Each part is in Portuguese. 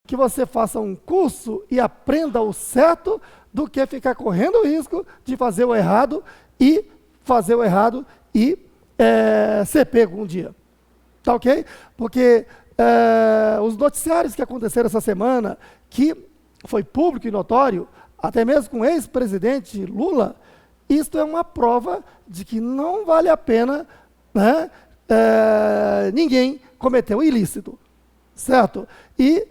que você faça um curso e aprenda o certo do que ficar correndo o risco de fazer o errado e ser pego um dia. Tá ok? Porque os noticiários que aconteceram essa semana, que foi público e notório, até mesmo com o ex-presidente Lula, isto é uma prova de que não vale a pena, né, ninguém cometer um ilícito, certo? E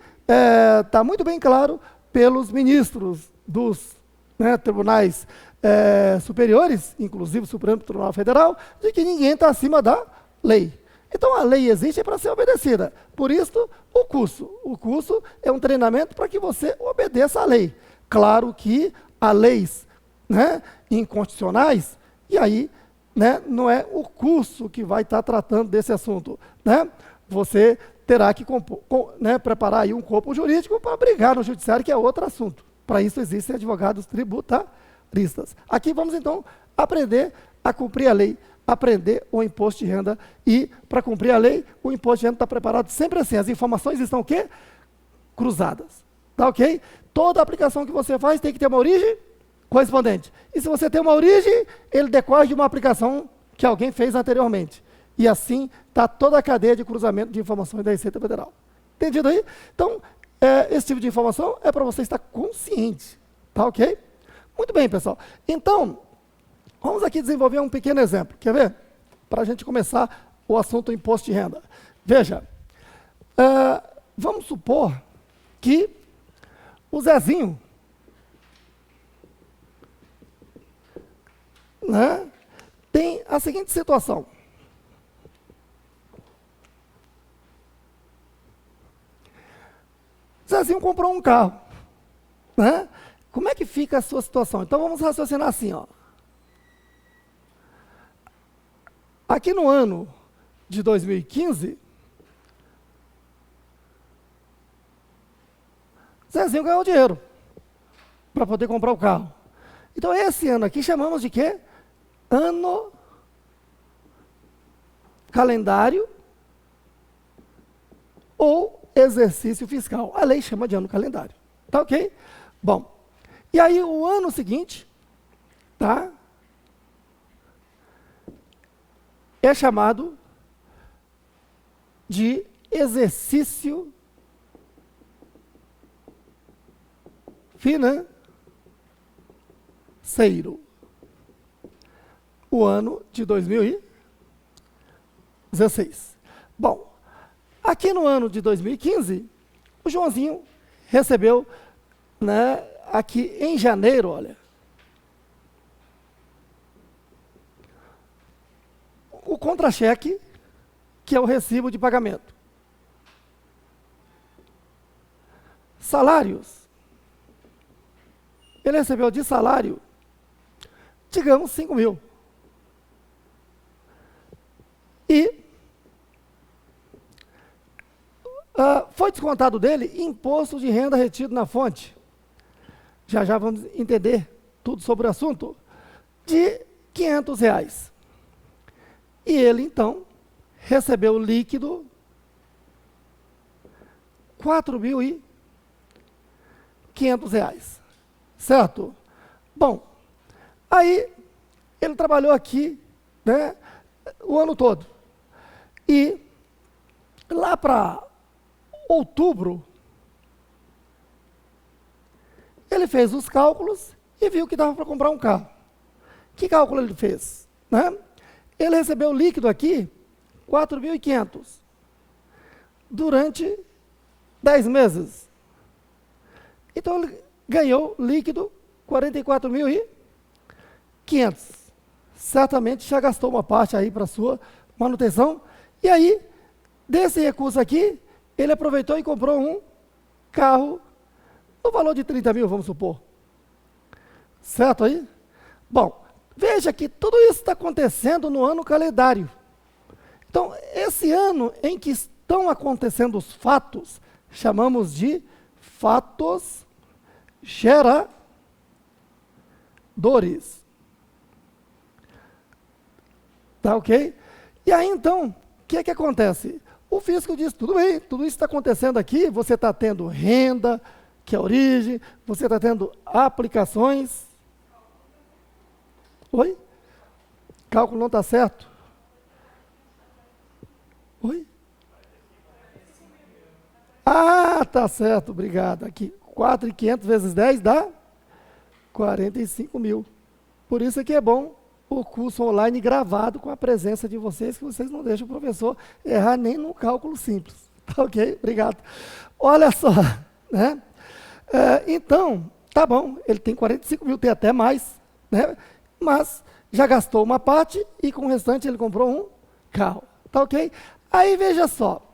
está muito bem claro pelos ministros dos, né, tribunais superiores, inclusive o Supremo Tribunal Federal, de que ninguém está acima da lei. Então, a lei existe para ser obedecida. Por isso, o curso. O curso é um treinamento para que você obedeça à lei. Claro que há leis, né, inconstitucionais, e aí, né, não é o curso que vai estar tratando desse assunto. Né? Você terá que preparar aí um corpo jurídico para brigar no judiciário, que é outro assunto. Para isso existem advogados tributaristas. Aqui vamos, então, aprender a cumprir a lei, aprender o imposto de renda. E, para cumprir a lei, o imposto de renda está preparado sempre assim. As informações estão o quê? Cruzadas. Tá ok? Toda aplicação que você faz tem que ter uma origem correspondente. E se você tem uma origem, ele decorre de uma aplicação que alguém fez anteriormente. E assim está toda a cadeia de cruzamento de informações da Receita Federal. Entendido aí? Então, esse tipo de informação é para você estar consciente. Tá ok? Muito bem, pessoal. Então, vamos aqui desenvolver um pequeno exemplo. Quer ver? Para a gente começar o assunto imposto de renda. Veja, vamos supor que o Zezinho, né, tem a seguinte situação. Zezinho comprou um carro. Né? Como é que fica a sua situação? Então vamos raciocinar assim, ó. Aqui no ano de 2015, Zezinho ganhou dinheiro para poder comprar o carro. Então esse ano aqui chamamos de quê? Ano calendário ou exercício fiscal. A lei chama de ano calendário. Tá ok? Bom, e aí o ano seguinte, tá? É chamado de exercício financeiro. O ano de 2016. Bom, aqui no ano de 2015, o Joãozinho recebeu, né, aqui em janeiro, olha, o contra-cheque, que é o recibo de pagamento. Salários. Ele recebeu de salário, digamos, 5 mil. E foi descontado dele imposto de renda retido na fonte. Já já vamos entender tudo sobre o assunto. De R$500. E ele, então, recebeu líquido R$4.500. Certo? Bom, aí ele trabalhou aqui, né, o ano todo. E lá para outubro, ele fez os cálculos e viu que dava para comprar um carro. Que cálculo ele fez? Né? Ele recebeu líquido aqui, 4.500, durante 10 meses. Então, ele ganhou líquido 44.500. Certamente já gastou uma parte aí para sua manutenção. E aí, desse recurso aqui, ele aproveitou e comprou um carro no valor de 30 mil, vamos supor. Certo aí? Bom, veja que tudo isso está acontecendo no ano calendário. Então, esse ano em que estão acontecendo os fatos, chamamos de fatos geradores. Tá ok? E aí, então, o que é que acontece? O fisco diz, tudo bem, tudo isso está acontecendo aqui, você está tendo renda, que é a origem, você está tendo aplicações. Oi? Cálculo não está certo? Oi? Ah, tá certo, obrigado. Aqui, 4.500 vezes 10 dá 45 mil. Por isso é que é bom o curso online gravado com a presença de vocês, que vocês não deixam o professor errar nem no cálculo simples. Tá ok? Obrigado. Olha só, né? Então, tá bom, ele tem 45 mil, tem até mais, né? Mas já gastou uma parte e com o restante ele comprou um carro. Tá ok? Aí veja só,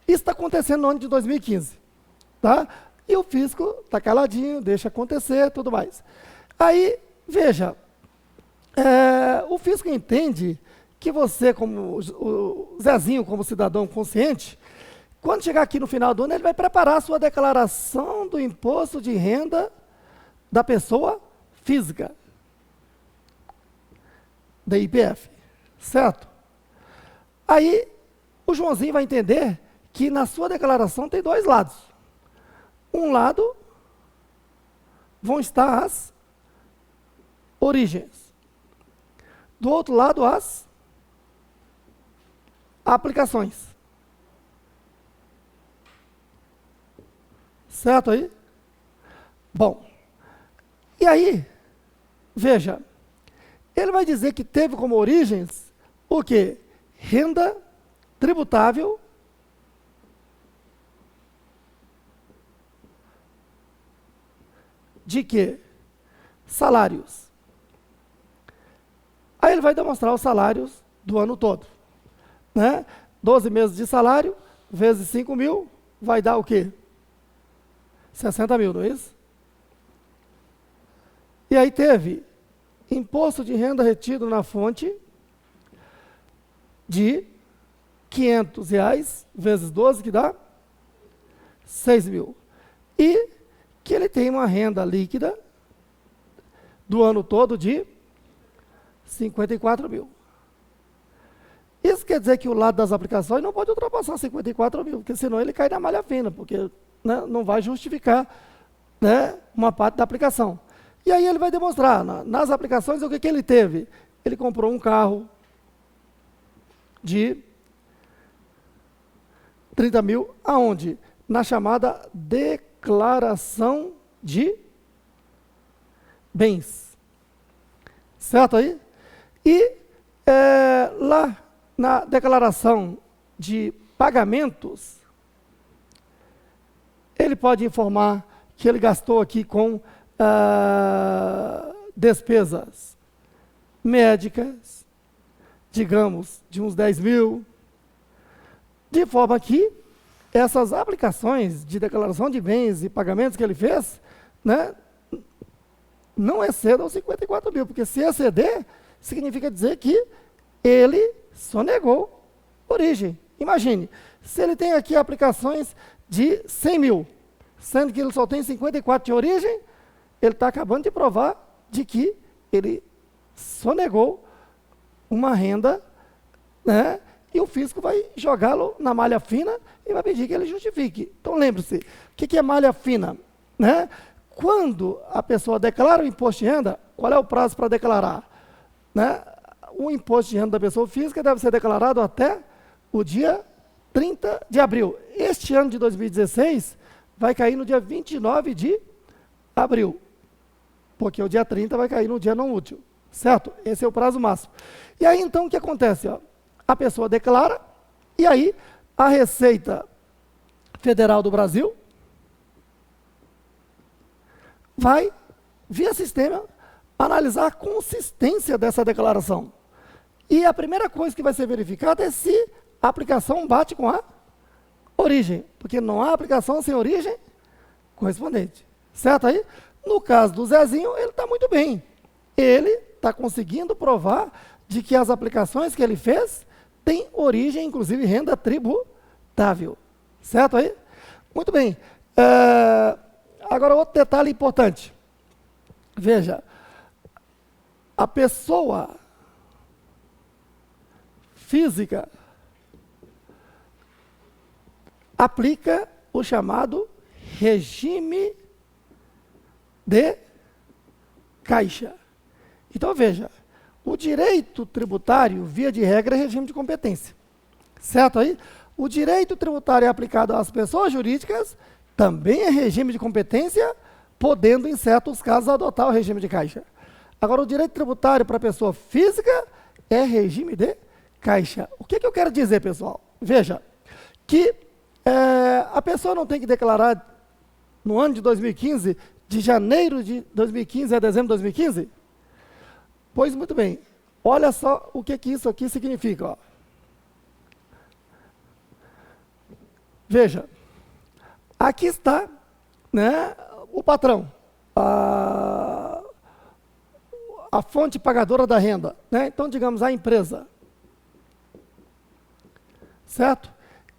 isso está acontecendo no ano de 2015, tá? E o fisco está caladinho, deixa acontecer, tudo mais. Aí, veja, o fisco entende que você, como o Zezinho, como cidadão consciente, quando chegar aqui no final do ano, ele vai preparar a sua declaração do imposto de renda da pessoa física, da IPF, certo? Aí, o Joãozinho vai entender que na sua declaração tem dois lados. Um lado vão estar as origens. Do outro lado, as aplicações. Certo aí? Bom, e aí, veja, ele vai dizer que teve como origens o quê? Renda tributável de quê? Salários. Aí ele vai demonstrar os salários do ano todo, né? 12 meses de salário, vezes 5 mil, vai dar o quê? 60 mil, não é isso? E aí teve imposto de renda retido na fonte de R$500 vezes 12, que dá 6 mil. E que ele tem uma renda líquida do ano todo de 54 mil. Isso quer dizer que o lado das aplicações não pode ultrapassar 54 mil, porque senão ele cai na malha fina, porque, né, não vai justificar, né, uma parte da aplicação. E aí ele vai demonstrar, nas aplicações, o que ele teve? Ele comprou um carro de 30 mil, aonde? Na chamada declaração de bens. Certo aí? E lá na declaração de pagamentos, ele pode informar que ele gastou aqui com despesas médicas, digamos, de uns 10 mil, de forma que essas aplicações de declaração de bens e pagamentos que ele fez, né, não excedam 54 mil, porque se exceder, significa dizer que ele sonegou origem. Imagine, se ele tem aqui aplicações de 100 mil, sendo que ele só tem 54 de origem, ele está acabando de provar de que ele sonegou uma renda, né, e o fisco vai jogá-lo na malha fina e vai pedir que ele justifique. Então lembre-se, o que é malha fina? Né? Quando a pessoa declara o imposto de renda, qual é o prazo para declarar? Né? O imposto de renda da pessoa física deve ser declarado até o dia 30 de abril. Este ano de 2016 vai cair no dia 29 de abril, porque o dia 30 vai cair no dia não útil, certo? Esse é o prazo máximo. E aí, então, o que acontece? Ó? A pessoa declara, e aí a Receita Federal do Brasil vai, via sistema, analisar a consistência dessa declaração. E a primeira coisa que vai ser verificada é se a aplicação bate com a origem, porque não há aplicação sem origem correspondente. Certo aí? No caso do Zezinho, ele está muito bem. Ele está conseguindo provar de que as aplicações que ele fez têm origem, inclusive renda tributável. Certo aí? Muito bem. Agora, outro detalhe importante. Veja, a pessoa física aplica o chamado regime de caixa. Então, veja, o direito tributário, via de regra, é regime de competência. Certo aí? O direito tributário é aplicado às pessoas jurídicas, também é regime de competência, podendo, em certos casos, adotar o regime de caixa. Agora, o direito tributário para a pessoa física é regime de caixa. O que eu quero dizer, pessoal? Veja, que a pessoa não tem que declarar no ano de 2015, de janeiro de 2015 a dezembro de 2015? Pois muito bem, olha só o que isso aqui significa. Ó. Veja, aqui está, né, o patrão, a fonte pagadora da renda, né? Então, digamos, a empresa. Certo?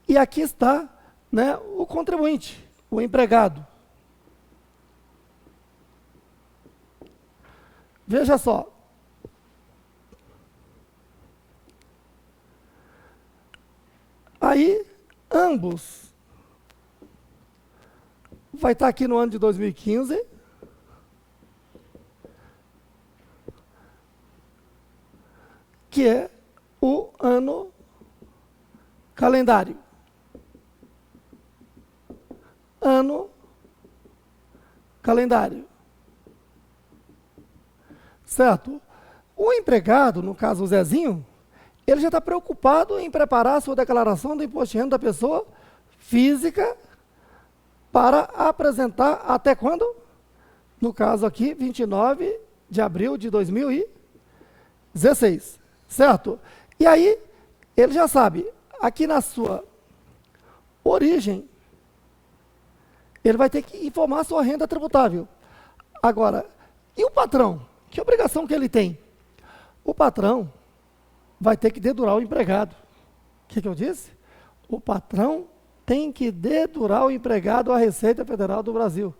E aqui está, né, o contribuinte, o empregado. Veja só. Aí, ambos vai estar aqui no ano de 2015. Que é o ano calendário. Ano calendário. Certo? O empregado, no caso o Zezinho, ele já está preocupado em preparar a sua declaração do imposto de renda da pessoa física para apresentar até quando? No caso aqui, 29 de abril de 2016. Certo? E aí, ele já sabe, aqui na sua origem, ele vai ter que informar a sua renda tributável. Agora, e o patrão? Que obrigação que ele tem? O patrão vai ter que dedurar o empregado. O que eu disse? O patrão tem que dedurar o empregado à Receita Federal do Brasil.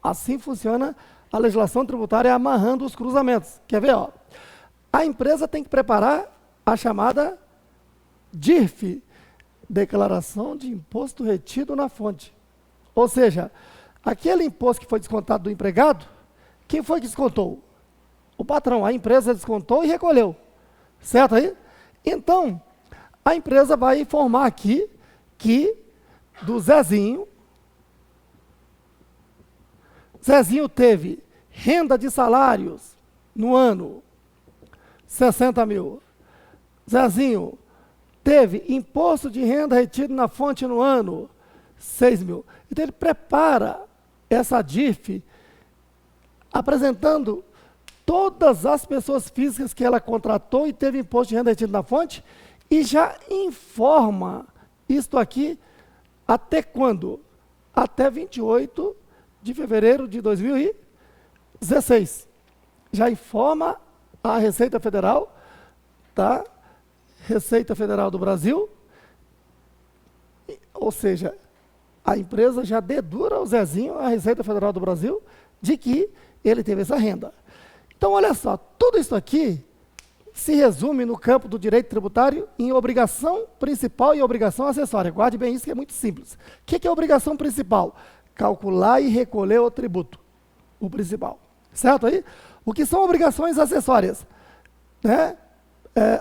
Assim funciona a legislação tributária amarrando os cruzamentos. Quer ver? Ó? A empresa tem que preparar a chamada DIRF, Declaração de Imposto Retido na Fonte. Ou seja, aquele imposto que foi descontado do empregado, quem foi que descontou? O patrão. A empresa descontou e recolheu. Certo aí? Então, a empresa vai informar aqui que do Zezinho teve renda de salários no ano 60 mil. Zezinho teve imposto de renda retido na fonte no ano 6 mil. Então ele prepara essa DIRF apresentando todas as pessoas físicas que ela contratou e teve imposto de renda retido na fonte e já informa isto aqui até quando? Até 28 de fevereiro de 2016. Já informa a Receita Federal, tá? Receita Federal do Brasil, ou seja, a empresa já dedura o Zezinho, a Receita Federal do Brasil, de que ele teve essa renda. Então, olha só, tudo isso aqui se resume no campo do direito tributário em obrigação principal e obrigação acessória. Guarde bem isso, que é muito simples. O que é a obrigação principal? Calcular e recolher o tributo, o principal. Certo aí? O que são obrigações acessórias? Né?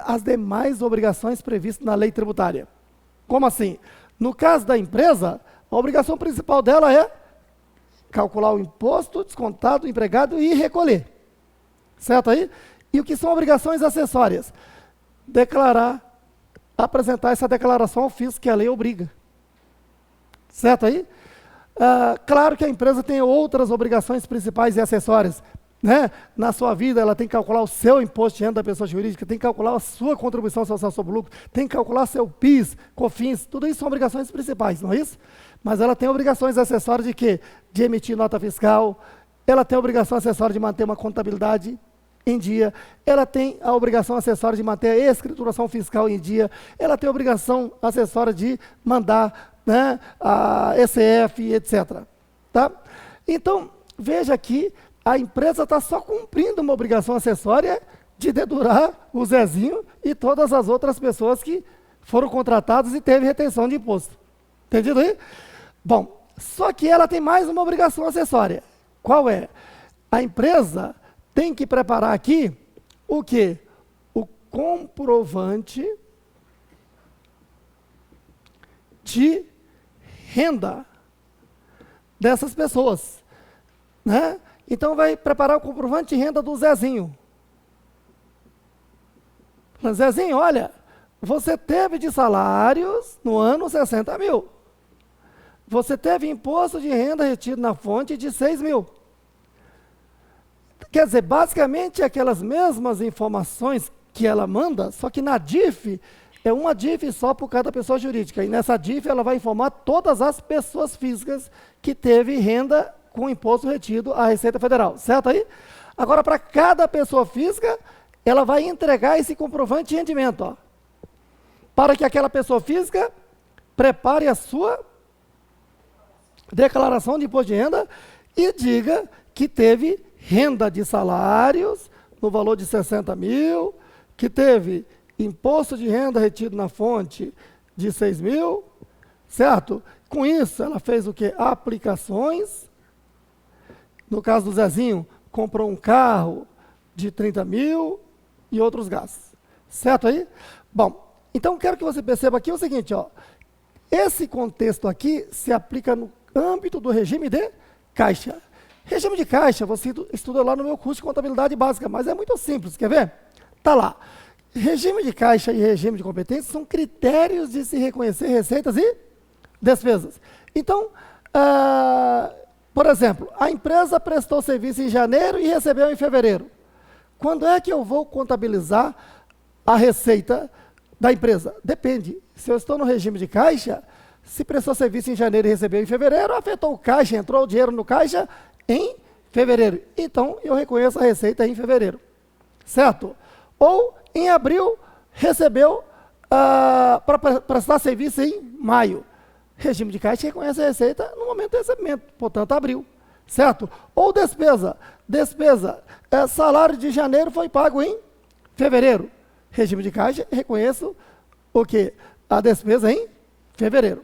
As demais obrigações previstas na lei tributária. Como assim? No caso da empresa, a obrigação principal dela é calcular o imposto descontado do empregado e recolher. Certo aí? E o que são obrigações acessórias? Declarar, apresentar essa declaração ao fisco que a lei obriga. Certo aí? Claro que a empresa tem outras obrigações principais e acessórias. Né? Na sua vida, ela tem que calcular o seu imposto de renda da pessoa jurídica, tem que calcular a sua contribuição social sobre o lucro, tem que calcular seu PIS, COFINS, tudo isso são obrigações principais, não é isso? Mas ela tem obrigações acessórias de quê? De emitir nota fiscal, ela tem a obrigação acessória de manter uma contabilidade em dia, ela tem a obrigação acessória de manter a escrituração fiscal em dia, ela tem a obrigação acessória de mandar, né, a ECF, etc. Tá? Então, veja aqui, a empresa está só cumprindo uma obrigação acessória de dedurar o Zezinho e todas as outras pessoas que foram contratadas e teve retenção de imposto. Entendido aí? Bom, só que ela tem mais uma obrigação acessória. Qual é? A empresa tem que preparar aqui o quê? O comprovante de renda dessas pessoas, né? Então vai preparar o comprovante de renda do Zezinho. Zezinho, olha, você teve de salários no ano 60 mil. Você teve imposto de renda retido na fonte de 6 mil. Quer dizer, basicamente aquelas mesmas informações que ela manda, só que na DIF é uma DIF só por cada pessoa jurídica. E nessa DIF ela vai informar todas as pessoas físicas que teve renda com imposto retido à Receita Federal. Certo aí? Agora, para cada pessoa física, ela vai entregar esse comprovante de rendimento, ó, para que aquela pessoa física prepare a sua declaração de imposto de renda e diga que teve renda de salários no valor de 60 mil, que teve imposto de renda retido na fonte de 6 mil, certo? Com isso, ela fez o quê? Aplicações. No caso do Zezinho, comprou um carro de 30 mil e outros gastos. Certo aí? Bom, então quero que você perceba aqui o seguinte, ó. Esse contexto aqui se aplica no âmbito do regime de caixa. Regime de caixa, você estuda lá no meu curso de contabilidade básica, mas é muito simples, quer ver? Tá lá. Regime de caixa e regime de competência são critérios de se reconhecer receitas e despesas. Então, por exemplo, a empresa prestou serviço em janeiro e recebeu em fevereiro. Quando é que eu vou contabilizar a receita da empresa? Depende. Se eu estou no regime de caixa, se prestou serviço em janeiro e recebeu em fevereiro, afetou o caixa, entrou o dinheiro no caixa em fevereiro. Então, eu reconheço a receita em fevereiro. Certo? Ou, em abril, recebeu para prestar serviço em maio. Regime de caixa reconhece a receita no momento do recebimento, portanto, abril. Certo? Ou despesa. Despesa. Salário de janeiro foi pago em fevereiro. Regime de caixa, reconheço o quê? A despesa em fevereiro.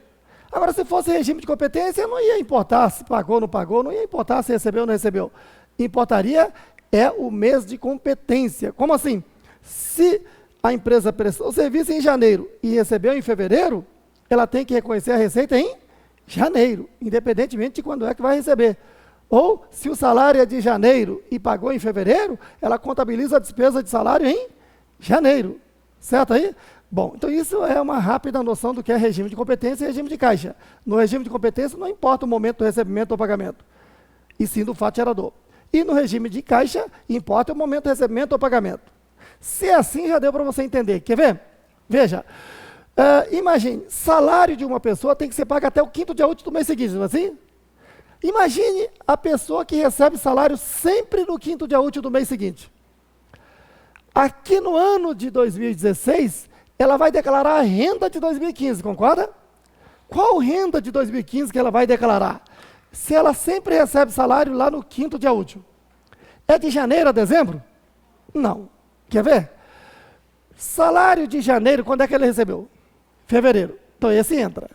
Agora, se fosse regime de competência, não ia importar se pagou ou não pagou, não ia importar se recebeu ou não recebeu. Importaria é o mês de competência. Como assim? Se a empresa prestou o serviço em janeiro e recebeu em fevereiro, ela tem que reconhecer a receita em janeiro, independentemente de quando é que vai receber. Ou, se o salário é de janeiro e pagou em fevereiro, ela contabiliza a despesa de salário em janeiro. Certo aí? Bom, então isso é uma rápida noção do que é regime de competência e regime de caixa. No regime de competência não importa o momento do recebimento ou pagamento, e sim do fato gerador. E no regime de caixa, importa o momento do recebimento ou pagamento. Se é assim, já deu para você entender. Quer ver? Veja, imagine, salário de uma pessoa tem que ser pago até o 5º dia útil do mês seguinte, não é assim? Imagine a pessoa que recebe salário sempre no 5º dia útil do mês seguinte. Aqui no ano de 2016, ela vai declarar a renda de 2015, concorda? Qual renda de 2015 que ela vai declarar? Se ela sempre recebe salário lá no 5º dia útil. É de janeiro a dezembro? Não. Quer ver? Salário de janeiro, quando é que ele recebeu? Fevereiro. Então esse entra.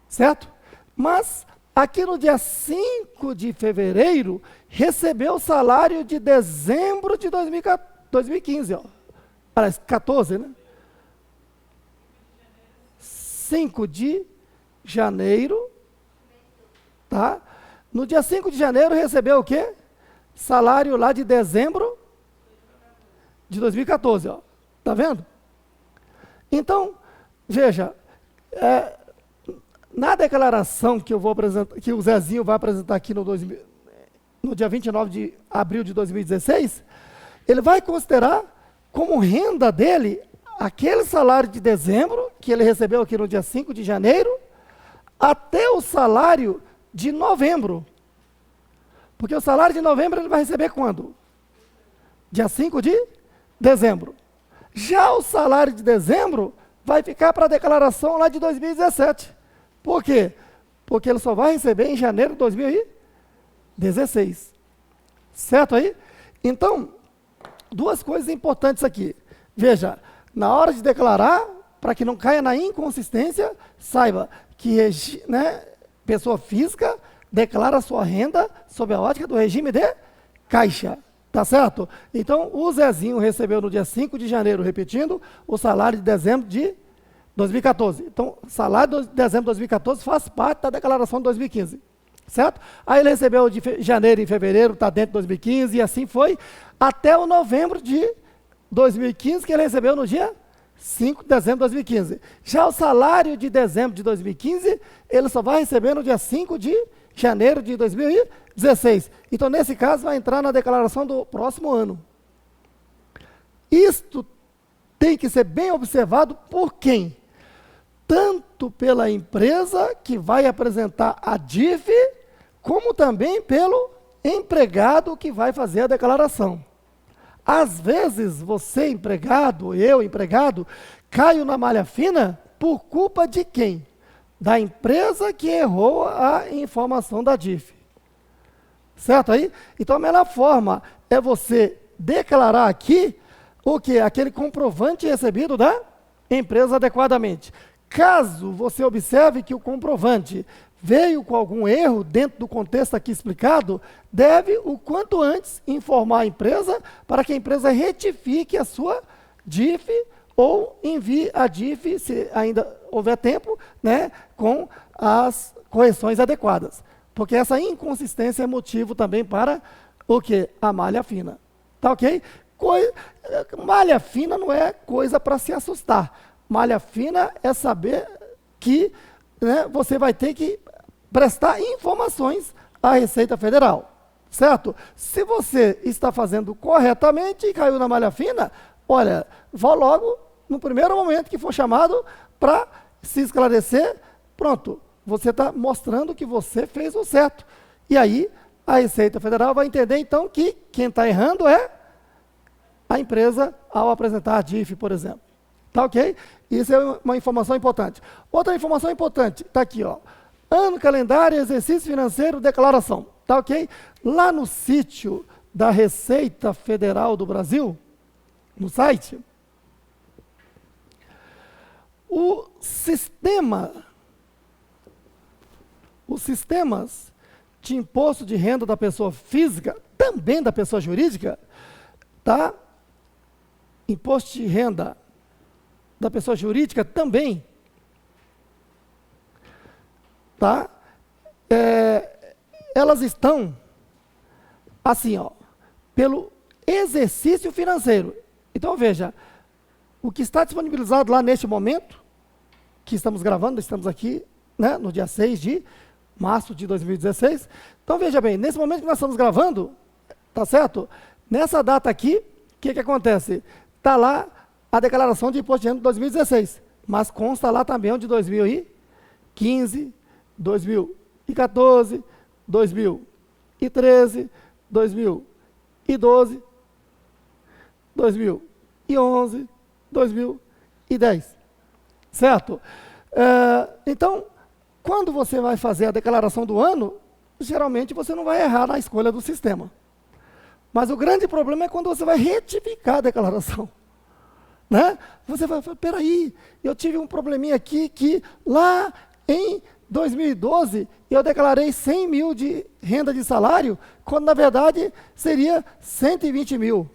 Certo? Mas, aqui no dia 5 de fevereiro, recebeu o salário de dezembro de 2015, ó. Parece 14, né? 5 de janeiro, tá? No dia 5 de janeiro recebeu o quê? Salário lá de dezembro de 2014, ó. Tá vendo? Então, veja, na declaração que eu vou apresentar, que o Zezinho vai apresentar aqui no dia 29 de abril de 2016, ele vai considerar como renda dele aquele salário de dezembro, que ele recebeu aqui no dia 5 de janeiro, até o salário de novembro. Porque o salário de novembro ele vai receber quando? Dia 5 de dezembro. Já o salário de dezembro vai ficar para a declaração lá de 2017. Por quê? Porque ele só vai receber em janeiro de 2016. Certo aí? Então, duas coisas importantes aqui. Veja, na hora de declarar, para que não caia na inconsistência, saiba que né, pessoa física declara sua renda sob a ótica do regime de caixa. Tá certo? Então, o Zezinho recebeu no dia 5 de janeiro, repetindo, o salário de dezembro de 2014. Então, o salário de dezembro de 2014 faz parte da declaração de 2015. Certo? Aí ele recebeu de janeiro e fevereiro, está dentro de 2015, e assim foi, até o novembro de 2015, que ele recebeu no dia 5 de dezembro de 2015. Já o salário de dezembro de 2015, ele só vai receber no dia 5 de janeiro de 2016. Então, nesse caso, vai entrar na declaração do próximo ano. Isto tem que ser bem observado por quem? Tanto pela empresa que vai apresentar a DIF, como também pelo empregado que vai fazer a declaração. Às vezes, você empregado, eu empregado, caio na malha fina por culpa de quem? Da empresa que errou a informação da DIF. Certo aí? Então, a melhor forma é você declarar aqui o que? Aquele comprovante recebido da empresa adequadamente. Caso você observe que o comprovante veio com algum erro dentro do contexto aqui explicado, deve, o quanto antes, informar a empresa para que a empresa retifique a sua DIF ou envie a DIF, se ainda houver tempo, né, com as correções adequadas. Porque essa inconsistência é motivo também para o quê? A malha fina. Tá ok? Malha fina não é coisa para se assustar. Malha fina é saber que, né, você vai ter que prestar informações à Receita Federal, certo? Se você está fazendo corretamente e caiu na malha fina, olha, vá logo no primeiro momento que for chamado para se esclarecer, pronto, você está mostrando que você fez o certo. E aí, a Receita Federal vai entender, então, que quem está errando é a empresa ao apresentar a DIF, por exemplo. Tá ok? Isso é uma informação importante. Outra informação importante, está aqui, ó. Ano, calendário, exercício financeiro, declaração. Tá ok? Lá no sítio da Receita Federal do Brasil, no site, os sistemas de imposto de renda da pessoa física, também da pessoa jurídica, tá? Imposto de renda da pessoa jurídica também, tá? Elas estão assim, ó, pelo exercício financeiro. Então, veja, o que está disponibilizado lá neste momento, que estamos gravando, estamos aqui, né, no dia 6 de março de 2016. Então, veja bem, nesse momento que nós estamos gravando, tá certo? Nessa data aqui, o que acontece? Está lá a declaração de imposto de renda de 2016, mas consta lá também o de 2015, 2014, 2013, 2012, 2011, 2010. Certo? Então, quando você vai fazer a declaração do ano, geralmente você não vai errar na escolha do sistema. Mas o grande problema é quando você vai retificar a declaração. Né? Você vai falar, peraí, eu tive um probleminha aqui que lá em 2012 eu declarei 100 mil de renda de salário, quando na verdade seria 120 mil.